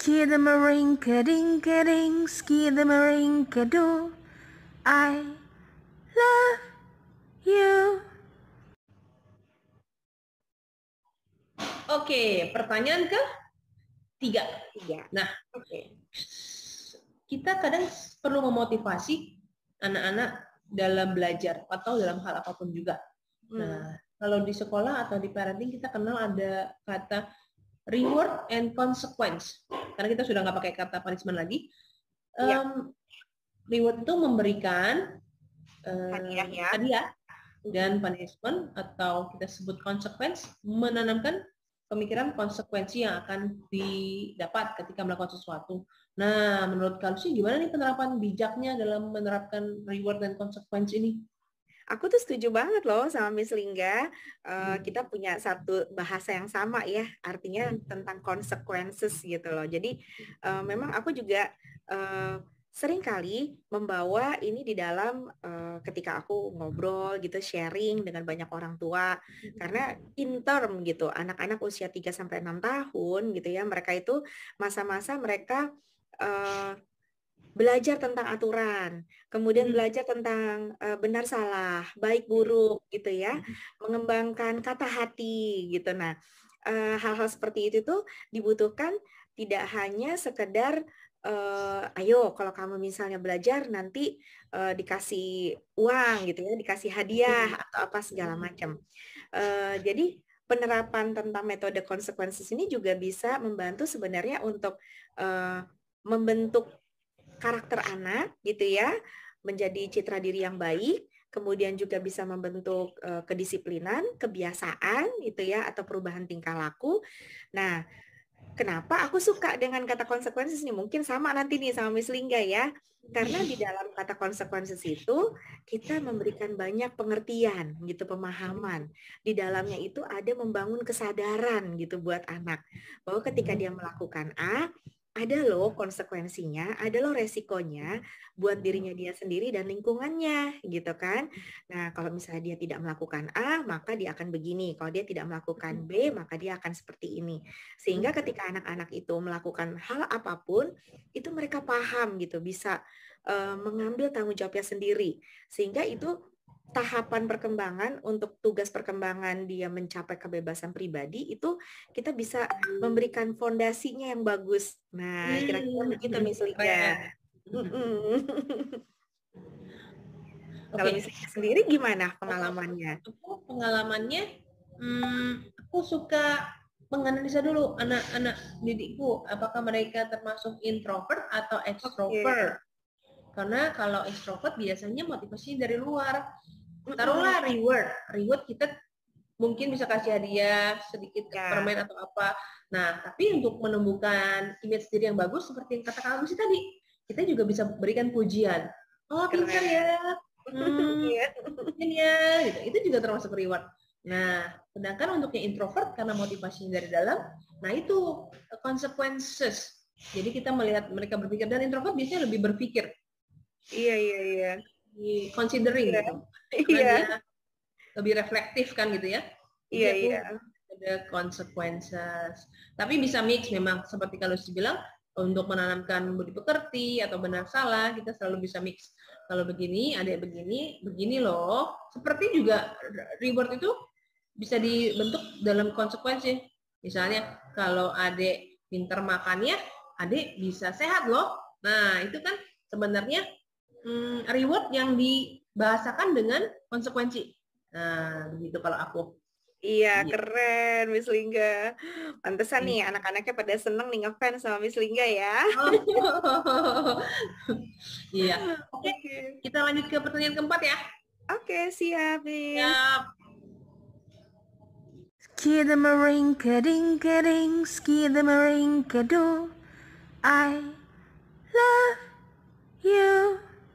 Skidamarinka-dinka-ding, skidamarinka-doo. I love you. Oke, pertanyaan ketiga. Nah, kita kadang perlu memotivasi anak-anak dalam belajar atau dalam hal apapun juga. Nah, kalau di sekolah atau di parenting kita kenal ada kata reward and consequence. Karena kita sudah nggak pakai kata punishment lagi. Reward itu memberikan hadiah dan punishment atau kita sebut consequence menanamkan pemikiran konsekuensi yang akan didapat ketika melakukan sesuatu. Nah, menurut Kak Lucy gimana nih penerapan bijaknya dalam menerapkan reward dan konsekuensi ini? Aku tuh setuju banget loh sama Miss Lingga. Kita punya satu bahasa yang sama ya, artinya tentang consequences gitu loh. Jadi memang aku juga seringkali membawa ini di dalam ketika aku ngobrol gitu, sharing dengan banyak orang tua. Karena in term gitu, anak-anak usia 3-6 tahun gitu ya, mereka itu masa-masa mereka belajar tentang aturan, kemudian belajar tentang benar salah, baik buruk gitu ya, mengembangkan kata hati gitu. Nah, hal-hal seperti itu tuh dibutuhkan tidak hanya sekedar ayo kalau kamu misalnya belajar nanti dikasih uang gitu ya, dikasih hadiah atau apa segala macam. Jadi penerapan tentang metode konsekuensi ini juga bisa membantu sebenarnya untuk membentuk karakter anak gitu ya, menjadi citra diri yang baik, kemudian juga bisa membentuk kedisiplinan, kebiasaan gitu ya, atau perubahan tingkah laku. Nah, kenapa aku suka dengan kata konsekuensi ini? Mungkin sama nanti nih sama Miss Lingga ya. Karena di dalam kata konsekuensi itu kita memberikan banyak pengertian gitu, pemahaman. Di dalamnya itu ada membangun kesadaran gitu buat anak. Bahwa ketika dia melakukan A, ada loh konsekuensinya, ada loh resikonya buat dirinya dia sendiri dan lingkungannya gitu kan. Nah, kalau misalnya dia tidak melakukan A, maka dia akan begini. Kalau dia tidak melakukan B, maka dia akan seperti ini. Sehingga ketika anak-anak itu melakukan hal apapun, itu mereka paham gitu, bisa mengambil tanggung jawabnya sendiri. Sehingga itu tahapan perkembangan untuk tugas perkembangan dia mencapai kebebasan pribadi itu kita bisa memberikan fondasinya yang bagus. Nah, kira-kira begitu Miss Lika. Kalau misalnya sendiri gimana pengalamannya? Pengalamannya, aku suka menganalisa dulu anak-anak didikku, apakah mereka termasuk introvert atau extrovert. Karena kalau extrovert biasanya motivasinya dari luar. Taruhlah reward kita mungkin bisa kasih hadiah sedikit permen atau apa. Nah, tapi untuk menumbuhkan image diri yang bagus seperti yang kata kamu sih tadi, kita juga bisa berikan pujian. Oh, pintar ya. Ya, gitu. Itu juga termasuk reward. Nah, sedangkan untuk yang introvert karena motivasinya dari dalam, nah itu consequences. Jadi kita melihat mereka berpikir, dan introvert biasanya lebih berpikir. Iya. Considering gitu. Karena dia lebih reflektif kan gitu ya. Jadi ada consequences. Tapi bisa mix memang seperti kalau bilang untuk menanamkan budi pekerti atau benar salah kita selalu bisa mix. Kalau begini, adik begini loh. Seperti juga reward itu bisa dibentuk dalam konsekuensi. Misalnya kalau adik pintar makannya, adik bisa sehat loh. Nah, itu kan sebenarnya reward yang dibahasakan dengan konsekuensi. Nah, gitu kalau aku. Iya, keren Miss Lingga. Pantesan nih anak-anaknya pada seneng nih ngefans sama Miss Lingga ya. Iya. Oke, kita lanjut ke pertanyaan keempat ya. Oke, siap, Miss. Siap. Skidamarinka-dinka-ding, skidamarinka-doo. I love you.